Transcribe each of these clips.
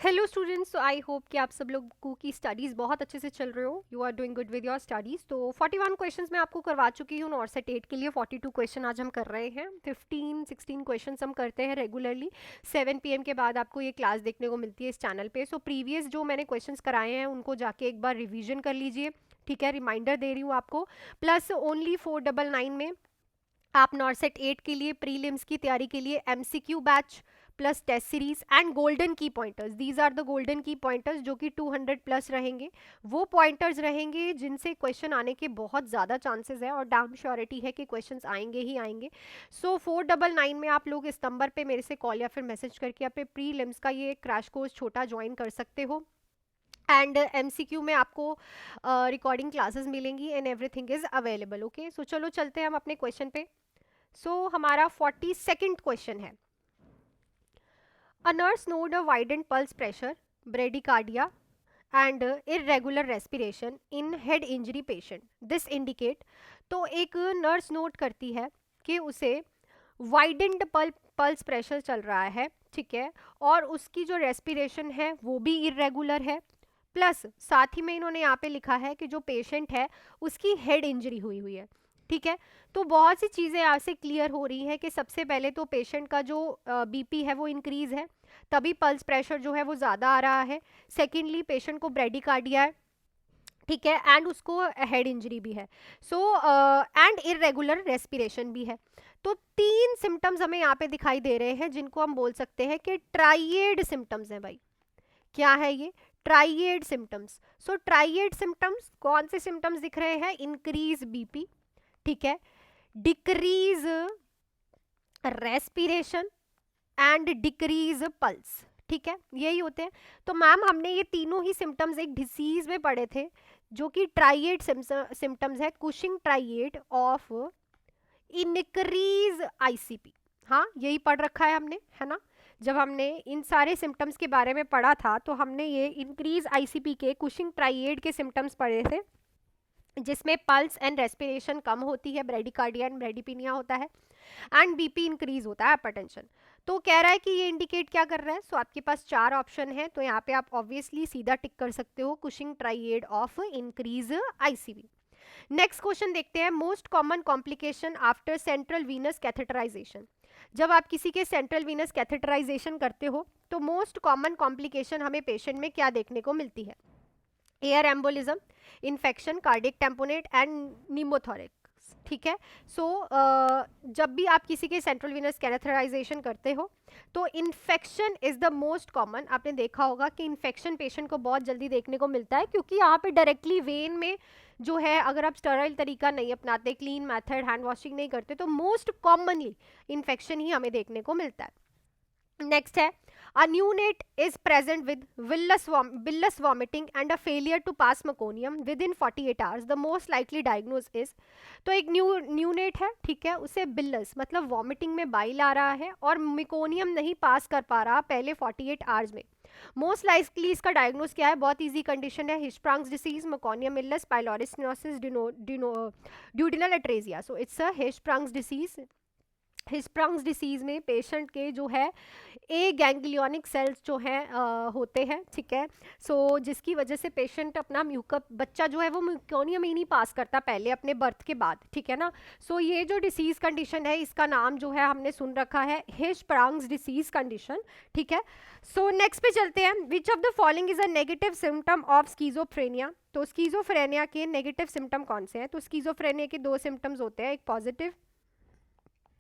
Hello students, तो I hope कि आप सब लोगों की स्टडीज़ बहुत अच्छे से चल रहे हो। You are doing good with your studies. तो 41 क्वेश्चंस मैं आपको करवा चुकी हूँ और सेट 8 के लिए 42 क्वेश्चन आज हम कर रहे हैं। 15-16 क्वेश्चंस हम करते हैं रेगुलरली। 7 PM के बाद आपको ये क्लास देखने को मिलती है इस चैनल पे। सो प्रीवियस जो मैंने क्वेश्चंस कराए हैं उनको जाके एक बार रिविजन कर लीजिए, ठीक है। रिमाइंडर दे रही हूँ आपको। प्लस ओनली 499 में आप नॉर्सेट 8 के लिए प्रीलिम्स की तैयारी के लिए MCQ batch plus test series and golden key pointers, these are the golden key pointers जो कि 200 प्लस रहेंगे। वो पॉइंटर्स रहेंगे जिनसे क्वेश्चन आने के बहुत ज़्यादा चांसेस है और डैम श्योरिटी है कि क्वेश्चंस आएंगे ही आएंगे। सो 499 में आप लोग इस नंबर पे मेरे से कॉल या फिर मैसेज करके अपने प्रीलिम्स का ये क्रैश कोर्स छोटा ज्वाइन कर सकते हो। एंड MCQ में आपको रिकॉर्डिंग क्लासेस मिलेंगी and everything is available. Okay, so चलो चलते हैं हम अपने क्वेश्चन पे। सो हमारा 42nd क्वेश्चन है। A nurse node a widened pulse pressure, bradycardia and irregular respiration in head injury patient, this indicate. तो एक नर्स नोट करती है कि उसे वाइडेंड पल्स प्रेशर चल रहा है, ठीक है, और उसकी जो रेस्पिरेशन है वो भी इरेगुलर है। प्लस साथ ही में इन्होंने यहाँ पे लिखा है कि जो पेशेंट है उसकी हेड इंजरी हुई हुई है, ठीक है। तो बहुत सी चीज़ें यहाँ से क्लियर हो रही है कि सबसे पहले तो पेशेंट का जो BP है वो इंक्रीज है, तभी पल्स प्रेशर जो है वो ज़्यादा आ रहा है। सेकेंडली पेशेंट को ब्रेडिकार्डिया है, ठीक है, एंड उसको हेड इंजरी भी है। सो एंड इरेगुलर रेस्पिरेशन भी है। तो 3 सिम्टम्स हमें यहाँ पे दिखाई दे रहे हैं जिनको हम बोल सकते हैं कि ट्राइएड सिम्टम्स हैं भाई। क्या है ये? Triad symptoms. So triad symptoms कौन से सिम्टम्स दिख रहे हैं? इंक्रीज BP, ठीक है, decrease respiration and decrease pulse, ठीक है, यही होते हैं। तो मैम हमने ये तीनों ही सिम्टम्स एक डिसीज में पढ़े थे जो कि ट्राइएड सिम्टम्स है, Cushing triad of increase ICP। हाँ, यही पढ़ रखा है हमने, है ना। जब हमने इन सारे सिम्टम्स के बारे में पढ़ा था तो हमने ये इंक्रीज ICP के कुशिंग ट्राइएड के सिम्टम्स पढ़े थे, जिसमें पल्स एंड रेस्पिरेशन कम होती है, ब्रेडिकार्डिया एंड ब्रेडिपिनिया होता है एंड BP इंक्रीज होता है, हाइपरटेंशन। तो कह रहा है कि ये इंडिकेट क्या कर रहा है। सो आपके पास 4 ऑप्शन है, तो यहाँ पे आप ऑब्वियसली सीधा टिक कर सकते हो, Cushing triad of increase ICP। Next question देखते हैं। Most common complication after central venous catheterization. जब आप किसी के सेंट्रल वीनस कैथेटराइजेशन करते हो तो मोस्ट कॉमन कॉम्प्लिकेशन हमें पेशेंट में क्या देखने को मिलती है? Air embolism, infection, cardiac tamponade and pneumothorax, ठीक है। सो जब भी आप किसी के सेंट्रल वीनस कैथेटराइजेशन करते हो तो infection is the most common. आपने देखा होगा कि इन्फेक्शन पेशेंट को बहुत जल्दी देखने को मिलता है, क्योंकि यहाँ पे डायरेक्टली वेन में जो है, अगर आप स्टेराइल तरीका नहीं अपनाते, क्लीन मेथड, हैंड वॉशिंग नहीं करते, तो मोस्ट कॉमनली इन्फेक्शन ही हमें देखने को मिलता है। नेक्स्ट है, a neonate is present with bilious vomiting and a failure to pass meconium within 48 hours. The most likely diagnosis is, तो एक न्यूनेट है, ठीक है, उसे बिल्लस मतलब वॉमिटिंग में बाइल आ रहा है और मिकोनियम नहीं पास कर पा रहा पहले 48 आवर्स में। मोस्ट लाइकली इसका डायग्नोस क्या है? बहुत इजी कंडीशन है, Hirschsprung's disease, meconium illness, pyloric stenosis, duodenal atresia. So it's a Hirschsprung's disease. Hirschsprung's disease में पेशेंट के जो है ए गैंग्लियोनिक सेल्स जो हैं होते हैं, ठीक है। सो जिसकी वजह से पेशेंट अपना म्यूकअप, बच्चा जो है वो म्यूकोनियम ही नहीं पास करता पहले अपने बर्थ के बाद, ठीक है ना। सो ये जो डिसीज कंडीशन है इसका नाम जो है हमने सुन रखा है हिस्प्रांग्स डिसीज कंडीशन, ठीक है। सो नेक्स्ट पे चलते हैं। विच of the following is a negative symptom of schizophrenia. तो स्कीजोफ्रेनिया के नेगेटिव सिम्टम कौन से हैं? तो स्कीजोफ्रेनिया के 2 सिम्टम्स होते हैं, एक पॉजिटिव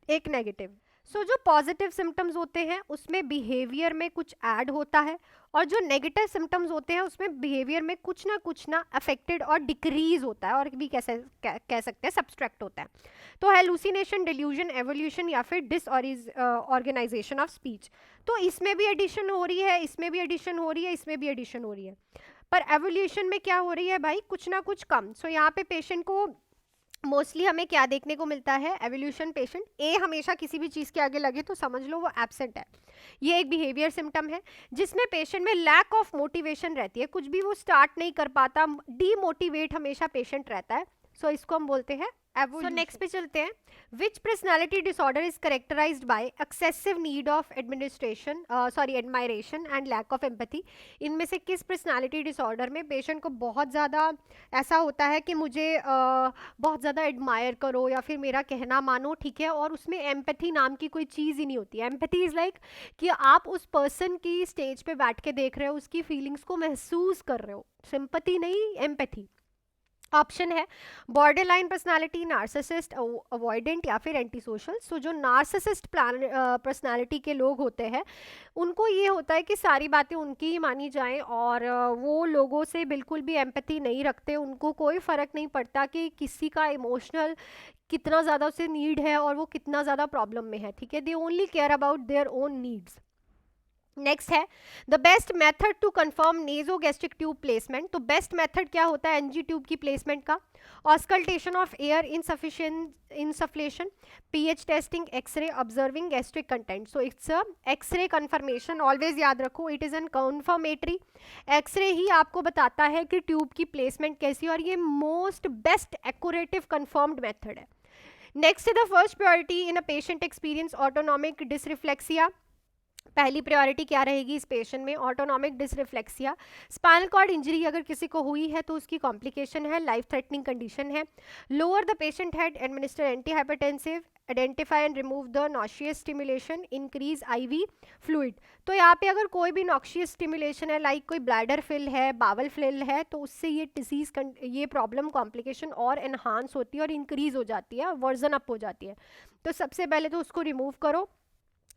एक नेगेटिव। सो जो पॉजिटिव सिम्टम्स होते हैं उसमें बिहेवियर में कुछ ऐड होता है, और जो नेगेटिव सिम्टम्स होते हैं उसमें बिहेवियर में कुछ ना अफेक्टेड और डिक्रीज होता है, और भी कैसे कह सकते हैं सब्सट्रैक्ट होता है। तो हेलुसिनेशन, डिल्यूजन, एवोल्यूशन या फिर डिसऑर्गेनाइजेशन ऑफ स्पीच। तो इसमें भी एडिशन हो रही है, इसमें भी एडिशन हो रही है, इसमें भी एडिशन हो रही है, पर एवोल्यूशन में क्या हो रही है भाई? कुछ ना कुछ कम। सो यहाँ पे पेशेंट को मोस्टली हमें क्या देखने को मिलता है? Evolution patient. ए हमेशा किसी भी चीज़ के आगे लगे तो समझ लो वो एब्सेंट है। ये एक बिहेवियर सिम्टम है जिसमें पेशेंट में लैक ऑफ मोटिवेशन रहती है, कुछ भी वो स्टार्ट नहीं कर पाता, डीमोटिवेट हमेशा पेशेंट रहता है। सो इसको हम बोलते हैं सो नेक्स्ट पे चलते हैं. Which personality disorder is characterised by excessive need of administration admiration and lack of empathy. इनमें से किस पर्सनैलिटी डिसऑर्डर में पेशेंट को बहुत ज़्यादा ऐसा होता है कि मुझे बहुत ज़्यादा एडमायर करो या फिर मेरा कहना मानो, ठीक है, और उसमें एम्पैथी नाम की कोई चीज़ ही नहीं होती है. एम्पैथी इज़ लाइक कि आप उस पर्सन की स्टेज पे बैठ के देख रहे हो, उसकी फीलिंग्स को महसूस कर रहे हो. सिंपैथी नहीं, एम्पैथी. ऑप्शन है border line personality, narcissist, avoidant या फिर एंटी सोशल. सो जो नार्सिसिस्ट पर्सनैलिटी के लोग होते हैं उनको ये होता है कि सारी बातें उनकी ही मानी जाएं और वो लोगों से बिल्कुल भी एम्पैथी नहीं रखते. उनको कोई फ़र्क नहीं पड़ता कि किसी का इमोशनल कितना ज़्यादा उसे नीड है और वो कितना ज़्यादा प्रॉब्लम में है, ठीक है. They only care about their own needs. Next है the best method to confirm nasogastric tube placement. तो बेस्ट मेथड क्या होता है एनजी ट्यूब की प्लेसमेंट का? Auscultation of air insufficient, pH testing, x-ray, observing gastric content. So it's a x-ray confirmation. Always याद रखो it is an confirmatory. X-ray ही आपको बताता है कि ट्यूब की प्लेसमेंट कैसी, और ये most best accurate confirmed method है. नेक्स्ट है the first priority in a patient experience autonomic dysreflexia. पहली प्रायोरिटी क्या रहेगी इस पेशेंट में? Autonomic dysreflexia. Spinal cord injury अगर किसी को हुई है तो उसकी कॉम्प्लिकेशन है, लाइफ थ्रेटनिंग कंडीशन है. Lower the patient head, administer anti hypertensive, identify and remove the noxious stimulation, increase IV fluid. तो यहाँ पे अगर कोई भी नॉशियस स्टिमुलेशन है, लाइक कोई ब्लैडर फिल है, बावल फिल है, तो उससे ये डिजीज ये प्रॉब्लम कॉम्प्लिकेशन और एनहांस होती है और इंक्रीज हो जाती है, वर्जन अप हो जाती है. तो सबसे पहले तो उसको रिमूव करो,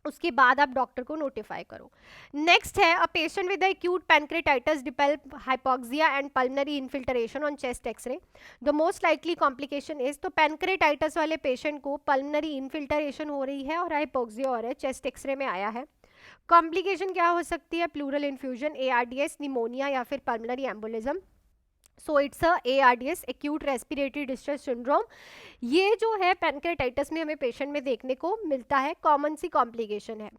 उसके बाद आप डॉक्टर को नोटिफाई करो. नेक्स्ट है a patient with acute pancreatitis, develop hypoxia and pulmonary infiltration on chest x-ray. The most likely complication is, तो पैनक्रेटाइटिस वाले पेशेंट को पल्मनरी इन्फिल्ट्रेशन हो रही है और हाइपोक्सिया हो रहा है, चेस्ट एक्सरे में आया है. कॉम्प्लिकेशन क्या हो सकती है? प्लूरल इन्फ्यूजन, एआरडीएस, निमोनिया या फिर pulmonary embolism. So it's a ARDS, acute respiratory distress syndrome. ये जो है पैनक्रेटाइटिस में हमें पेशेंट में देखने को मिलता है, कॉमन सी कॉम्प्लिकेशन है.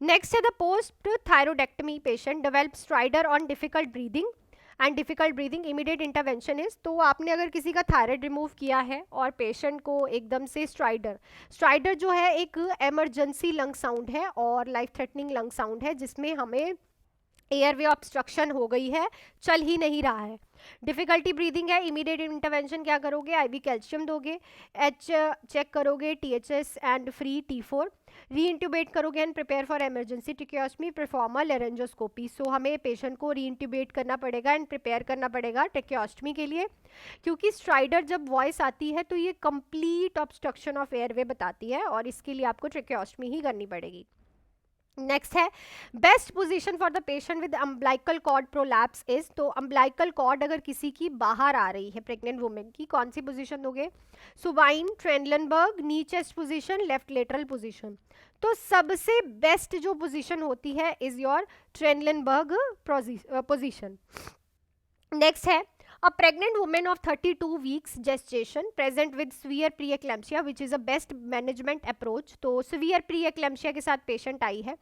नेक्स्ट है the post thyroidectomy patient develop stridor on difficult breathing and difficult breathing, immediate intervention is. तो आपने अगर किसी का थायराइड रिमूव किया है और पेशेंट को एकदम से स्ट्राइडर जो है एक एमरजेंसी लंग साउंड है और लाइफ थ्रेटनिंग लंग साउंड है, जिसमें हमें एयरवे ऑब्स्ट्रक्शन हो गई है, चल ही नहीं रहा है, डिफिकल्टी ब्रीदिंग है. इमीडिएट इंटरवेंशन क्या करोगे? आईवी कैल्शियम दोगे, एच चेक करोगे, THS and free T4, re intubate करोगे and prepare for emergency tracheostomy, perform a laryngoscopy. So हमें पेशेंट को री इंट्यूबेट करना पड़ेगा एंड प्रिपेयर करना पड़ेगा ट्रेकियोस्टमी के लिए, क्योंकि स्ट्राइडर जब वॉइस आती है तो ये कंप्लीट ऑब्स्ट्रक्शन ऑफ एयरवे बताती है और इसके लिए आपको ट्रेकियोस्टमी ही करनी पड़ेगी. नेक्स्ट है best position for the patient with umbilical cord prolapse is. तो अम्बलाइकल कॉर्ड अगर किसी की बाहर आ रही है प्रेग्नेंट वुमेन की, कौन सी पोजीशन दोगे? Supine, Trendelenburg, knee chest position, left lateral position. तो सबसे बेस्ट जो पोजीशन होती है is your Trendelenburg position. Next है a pregnant woman of 32 weeks gestation present with severe preeclampsia which is a best management approach. तो severe preeclampsia के साथ patient आई है,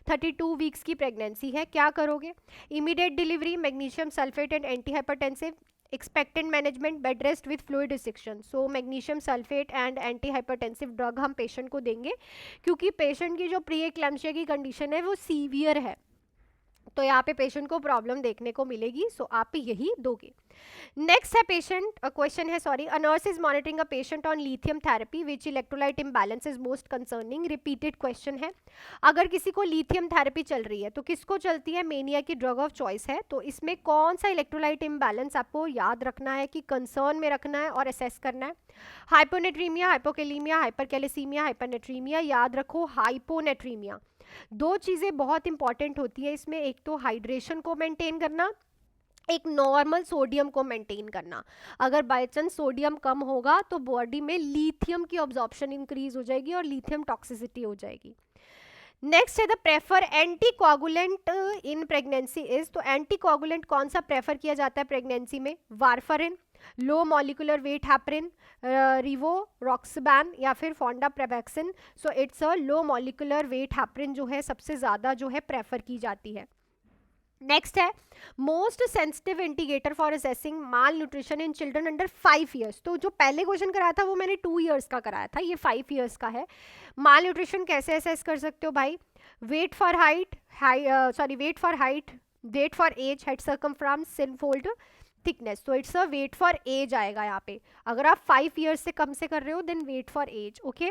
32 वीक्स की प्रेगनेंसी है, क्या करोगे? Immediate delivery, magnesium sulphate and anti hypertensive, expectant management, bed rest with fluid restriction. So magnesium sulphate and anti hypertensive drug हम patient को देंगे, क्योंकि पेशेंट की जो प्रीएक्लैम्सिया की कंडीशन है वो सीवियर है, तो यहाँ पे पेशेंट को प्रॉब्लम देखने को मिलेगी. सो आप यही दोगे. नेक्स्ट है पेशेंट क्वेश्चन है, sorry, a nurse is monitoring a patient on lithium therapy which electrolyte imbalance is most concerning. Repeated question है. अगर किसी को लिथियम थेरेपी चल रही है तो किसको चलती है? मेनिया की ड्रग ऑफ चॉइस है. तो इसमें कौन सा इलेक्ट्रोलाइट इम्बैलेंस आपको याद रखना है कि कंसर्न में रखना है और असेस करना है? Hyponatraemia, hypokalaemia, hypercalcaemia, hypernatraemia. याद रखो हाइपोनेट्रीमिया. दो चीज़ें बहुत इंपॉर्टेंट होती है इसमें, एक तो हाइड्रेशन को मेंटेन करना, एक नॉर्मल सोडियम को मेंटेन करना. अगर बाय चांस सोडियम कम होगा तो बॉडी में लिथियम की ऑब्जॉर्प्शन इंक्रीज हो जाएगी और लिथियम टॉक्सिसिटी हो जाएगी. नेक्स्ट है the prefer anticoagulant in pregnancy is. तो एंटीकोगुलेंट कौन सा प्रेफर किया जाता है प्रेगनेंसी में? Warfarin, low molecular weight heparin, rivaroxaban या फिर fondaparinux. So it's a low molecular weight heparin जो है सबसे ज़्यादा जो है प्रेफर की जाती है. नेक्स्ट है most sensitive indicator for assessing mall nutrition in children under 5 years. तो जो पहले क्वेश्चन कराया था वो मैंने 2 ईयर्स का कराया था, ये 5 ईयर्स का है। माल न्यूट्रिशन कैसे असेस कर सकते हो भाई? Weight for height, weight for age, head circumference, skinfold thickness. तो it's a weight for age आएगा यहाँ पे। अगर आप 5 ईयर्स से कम से कर रहे हो then weight for age. Okay,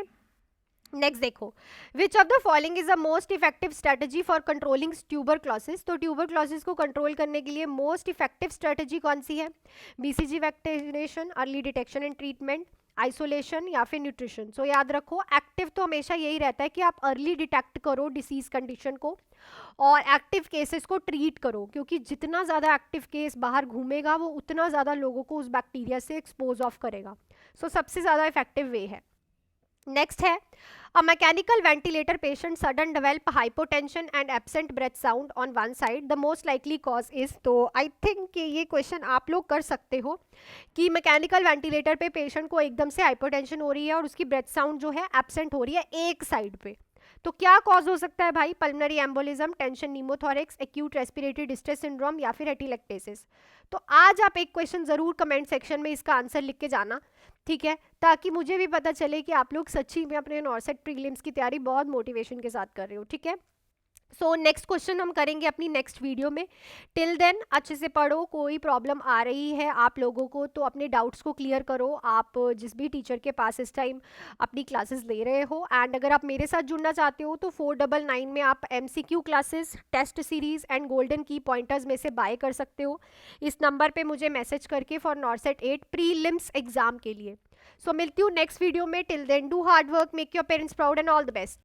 next देखो, which of the following is the most effective strategy for controlling tuberculosis. तो ट्यूबरक्लोसिस को कंट्रोल करने के लिए मोस्ट इफेक्टिव स्ट्रेटजी कौन सी है? BCG vaccination, early detection and treatment, isolation या फिर न्यूट्रिशन। सो याद रखो, एक्टिव तो हमेशा यही रहता है कि आप अर्ली डिटेक्ट करो डिसीज कंडीशन को और एक्टिव केसेस को ट्रीट करो, क्योंकि जितना ज़्यादा एक्टिव केस बाहर घूमेगा वो उतना ज़्यादा लोगों को उस बैक्टीरिया से एक्सपोज ऑफ करेगा। सो सबसे ज़्यादा इफेक्टिव वे है। नेक्स्ट है a mechanical ventilator patient sudden develop hypotension and absent breath sound on one side, the most likely cause is. तो आई थिंक कि ये क्वेश्चन आप लोग कर सकते हो कि मैकेनिकल वेंटिलेटर पे पेशेंट को एकदम से हाइपोटेंशन हो रही है और उसकी ब्रेथ साउंड जो है एब्सेंट हो रही है एक साइड पे, तो क्या कॉज हो सकता है भाई? Pulmonary embolism, tension pneumothorax, acute respiratory distress syndrome या फिर एटिलेक्टेसिस। तो आज आप एक क्वेश्चन जरूर कमेंट सेक्शन में इसका आंसर लिख के जाना, ठीक है, ताकि मुझे भी पता चले कि आप लोग सच्ची में अपने नॉर्सेट प्रीलिम्स की तैयारी बहुत मोटिवेशन के साथ कर रहे हो, ठीक है। सो नेक्स्ट क्वेश्चन हम करेंगे अपनी नेक्स्ट वीडियो में। टिल देन अच्छे से पढ़ो, कोई प्रॉब्लम आ रही है आप लोगों को तो अपने डाउट्स को क्लियर करो। आप जिस भी टीचर के पास इस टाइम अपनी क्लासेस ले रहे हो, एंड अगर आप मेरे साथ जुड़ना चाहते हो तो 499 में आप MCQ classes, test series and golden key pointers में से बाय कर सकते हो इस नंबर पे मुझे मैसेज करके फॉर नॉर्सेट 8 प्रीलिम्स एग्जाम के लिए। सो मिलती हूँ नेक्स्ट वीडियो में। Till then do hard work, make your parents proud and all the best.